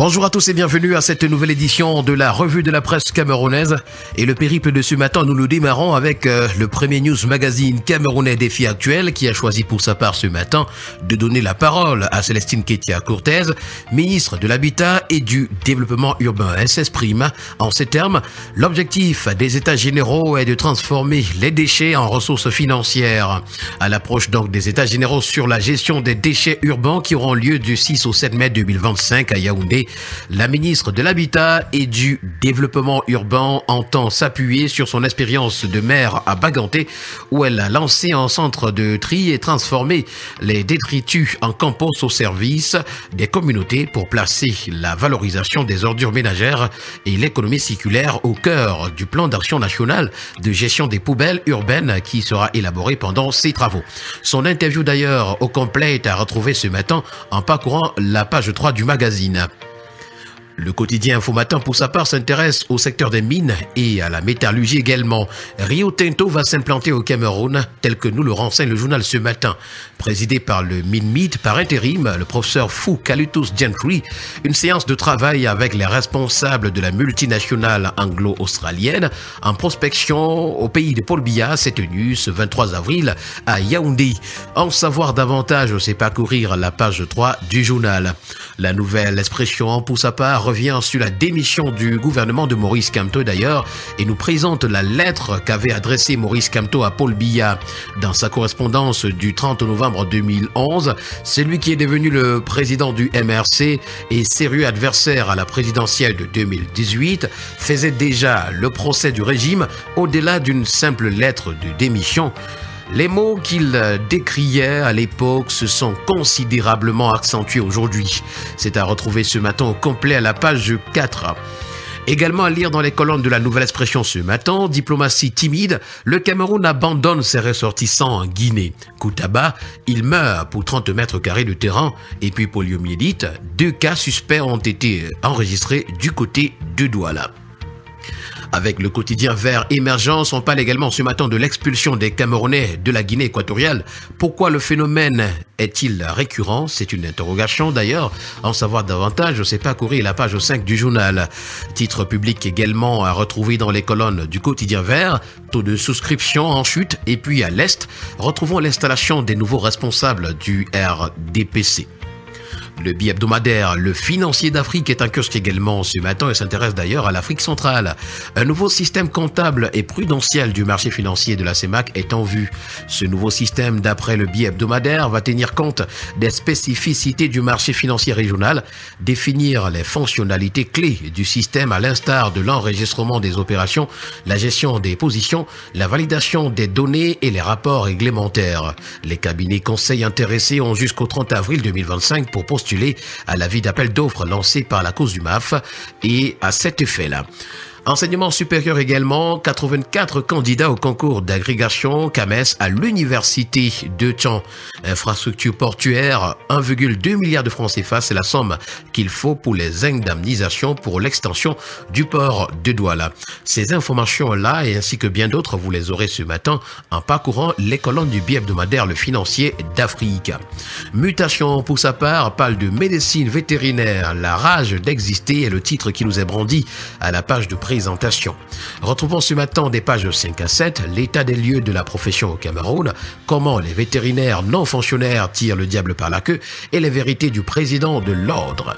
Bonjour à tous et bienvenue à cette nouvelle édition de la revue de la presse camerounaise. Et le périple de ce matin, nous le démarrons avec le premier news magazine camerounais Défi Actuel qui a choisi pour sa part ce matin de donner la parole à Célestine Kétia-Cortez, ministre de l'Habitat et du Développement Urbain. Elle s'exprime en ces termes: l'objectif des États généraux est de transformer les déchets en ressources financières. À l'approche donc des États généraux sur la gestion des déchets urbains qui auront lieu du 6 au 7 mai 2025 à Yaoundé, la ministre de l'Habitat et du Développement Urbain entend s'appuyer sur son expérience de maire à Baganté, où elle a lancé un centre de tri et transformé les détritus en compost au service des communautés pour placer la valorisation des ordures ménagères et l'économie circulaire au cœur du plan d'action national de gestion des poubelles urbaines qui sera élaboré pendant ces travaux. Son interview d'ailleurs au complet est à retrouver ce matin en parcourant la page 3 du magazine. Le quotidien Info Matin, pour sa part, s'intéresse au secteur des mines et à la métallurgie également. Rio Tinto va s'implanter au Cameroun, tel que nous le renseigne le journal ce matin. Présidé par le MINMIT par intérim, le professeur Fou Kalitus Gentry, une séance de travail avec les responsables de la multinationale anglo-australienne en prospection au pays de Paul Biya s'est tenue ce 23 avril à Yaoundé. En savoir davantage, c'est parcourir la page 3 du journal. La nouvelle expression, pour sa part, revient sur la démission du gouvernement de Maurice Kamto d'ailleurs et nous présente la lettre qu'avait adressée Maurice Kamto à Paul Biya. Dans sa correspondance du 30 novembre 2011, celui qui est devenu le président du MRC et sérieux adversaire à la présidentielle de 2018 faisait déjà le procès du régime au-delà d'une simple lettre de démission. Les mots qu'il décriait à l'époque se sont considérablement accentués aujourd'hui. C'est à retrouver ce matin au complet à la page 4. Également à lire dans les colonnes de la Nouvelle Expression ce matin: diplomatie timide, le Cameroun abandonne ses ressortissants en Guinée. Koutaba, il meurt pour 30 mètres carrés de terrain. Et puis poliomyélite, 2 cas suspects ont été enregistrés du côté de Douala. Avec le quotidien Vert Émergence, on parle également ce matin de l'expulsion des Camerounais de la Guinée équatoriale. Pourquoi le phénomène est-il récurrent? C'est une interrogation d'ailleurs. En savoir davantage, c'est parcourir la page 5 du journal. Titre public également à retrouver dans les colonnes du quotidien Vert. Taux de souscription en chute. Et puis à l'Est, retrouvons l'installation des nouveaux responsables du RDPC. Le bi-hebdomadaire Le Financier d'Afrique est un kiosque également ce matin et s'intéresse d'ailleurs à l'Afrique centrale. Un nouveau système comptable et prudentiel du marché financier de la CEMAC est en vue. Ce nouveau système, d'après le bi-hebdomadaire, va tenir compte des spécificités du marché financier régional, définir les fonctionnalités clés du système à l'instar de l'enregistrement des opérations, la gestion des positions, la validation des données et les rapports réglementaires. Les cabinets conseils intéressés ont jusqu'au 30 avril 2025 pour postuler à l'avis d'appel d'offres lancé par la cause du MAF et à cet effet-là. Enseignement supérieur également, 84 candidats au concours d'agrégation CAMES à l'université de Caen. Infrastructure portuaire, 1,2 milliard de francs CFA, c'est la somme qu'il faut pour les indemnisations pour l'extension du port de Douala. Ces informations-là et ainsi que bien d'autres, vous les aurez ce matin en parcourant les colonnes du bi-hebdomadaire Le Financier d'Afrique. Mutation, pour sa part, parle de médecine vétérinaire. La rage d'exister est le titre qui nous est brandi à la page de présentation. Retrouvons ce matin des pages 5 à 7 l'état des lieux de la profession au Cameroun, comment les vétérinaires non fonctionnaires tirent le diable par la queue et les vérités du président de l'ordre.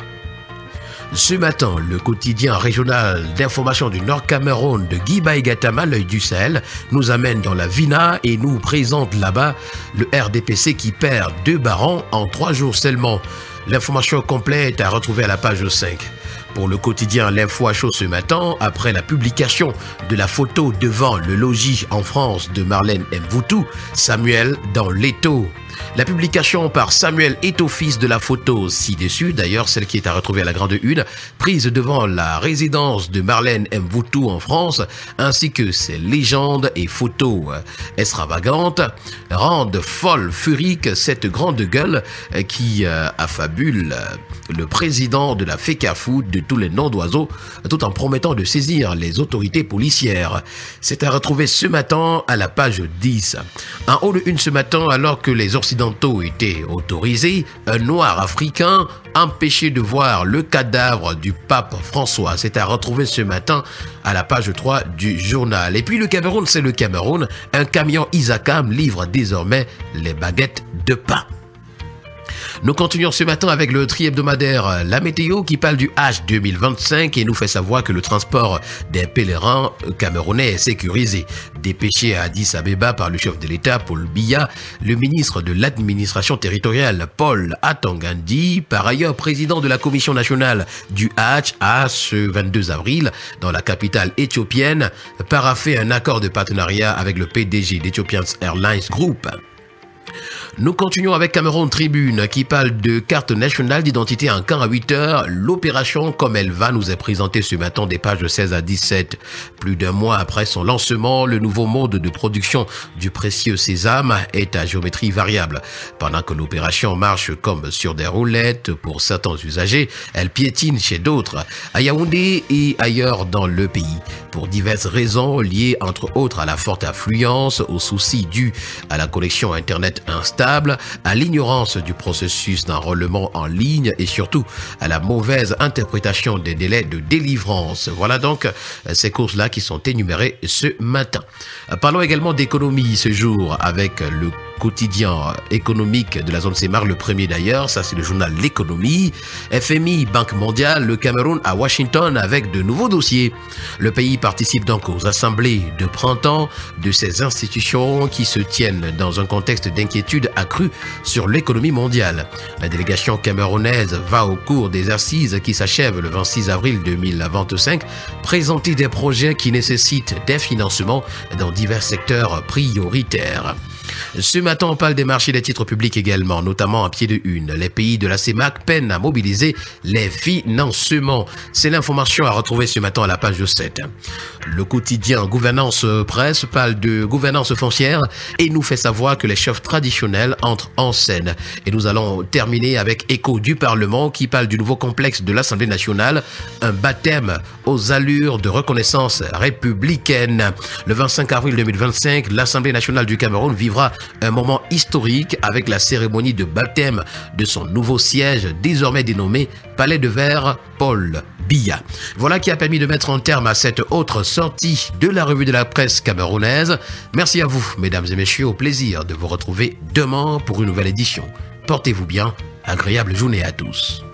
Ce matin, le quotidien régional d'information du Nord Cameroun de Guy Baïgatama, l'œil du Sahel, nous amène dans la Vina et nous présente là-bas le RDPC qui perd 2 barons en 3 jours seulement. L'information complète à retrouver à la page 5. Pour le quotidien L'Info à chaud ce matin, après la publication de la photo devant le logis en France de Marlène Mvoutou, Samuel dans l'étau. La publication par Samuel Eto'o-fils de la photo ci-dessus, d'ailleurs celle qui est à retrouver à la grande une, prise devant la résidence de Marlène Mvoutou en France, ainsi que ses légendes et photos extravagantes, rendent folle furique cette grande gueule qui affabule le président de la FECAFOOT de tous les noms d'oiseaux, tout en promettant de saisir les autorités policières. C'est à retrouver ce matin à la page 10. En haut de une ce matin, alors que les occidentaux étaient autorisés, un noir africain empêché de voir le cadavre du pape François. C'est à retrouver ce matin à la page 3 du journal. Et puis le Cameroun, c'est le Cameroun. Un camion Isacam livre désormais les baguettes de pain. Nous continuons ce matin avec le tri-hebdomadaire La Météo qui parle du Hajj 2025 et nous fait savoir que le transport des pèlerins camerounais est sécurisé. Dépêché à Addis Abeba par le chef de l'État, Paul Biya, le ministre de l'administration territoriale, Paul Atangandi, par ailleurs président de la commission nationale du Hajj, a ce 22 avril, dans la capitale éthiopienne, paraphé un accord de partenariat avec le PDG d'Ethiopian Airlines Group. Nous continuons avec Cameroun Tribune qui parle de carte nationale d'identité en camp à 8 heures. L'opération comme elle va nous est présentée ce matin des pages 16 à 17. Plus d'un mois après son lancement, le nouveau mode de production du précieux sésame est à géométrie variable. Pendant que l'opération marche comme sur des roulettes pour certains usagers, elle piétine chez d'autres, à Yaoundé et ailleurs dans le pays. Pour diverses raisons liées entre autres à la forte affluence, aux soucis dus à la connexion Internet instable, à l'ignorance du processus d'enrôlement en ligne et surtout à la mauvaise interprétation des délais de délivrance. Voilà donc ces causes-là qui sont énumérées ce matin. Parlons également d'économie ce jour avec le quotidien économique de la zone Semar, le premier d'ailleurs, ça c'est le journal L'économie. FMI, Banque mondiale, le Cameroun à Washington avec de nouveaux dossiers. Le pays participe donc aux assemblées de printemps de ces institutions qui se tiennent dans un contexte d'inquiétude accrue sur l'économie mondiale. La délégation camerounaise va au cours des assises qui s'achèvent le 26 avril 2025 présenter des projets qui nécessitent des financements dans divers secteurs prioritaires. Ce matin, on parle des marchés des titres publics également, notamment à pied de une. Les pays de la CEMAC peinent à mobiliser les financements. C'est l'information à retrouver ce matin à la page 7. Le quotidien Gouvernance Presse parle de gouvernance foncière et nous fait savoir que les chefs traditionnels entrent en scène. Et nous allons terminer avec Écho du Parlement qui parle du nouveau complexe de l'Assemblée nationale, un baptême aux allures de reconnaissance républicaine. Le 25 avril 2025, l'Assemblée nationale du Cameroun vivra un moment historique avec la cérémonie de baptême de son nouveau siège, désormais dénommé Palais de Verre Paul Biya. Voilà qui a permis de mettre un terme à cette autre sortie de la revue de la presse camerounaise. Merci à vous, mesdames et messieurs, au plaisir de vous retrouver demain pour une nouvelle édition. Portez-vous bien, agréable journée à tous.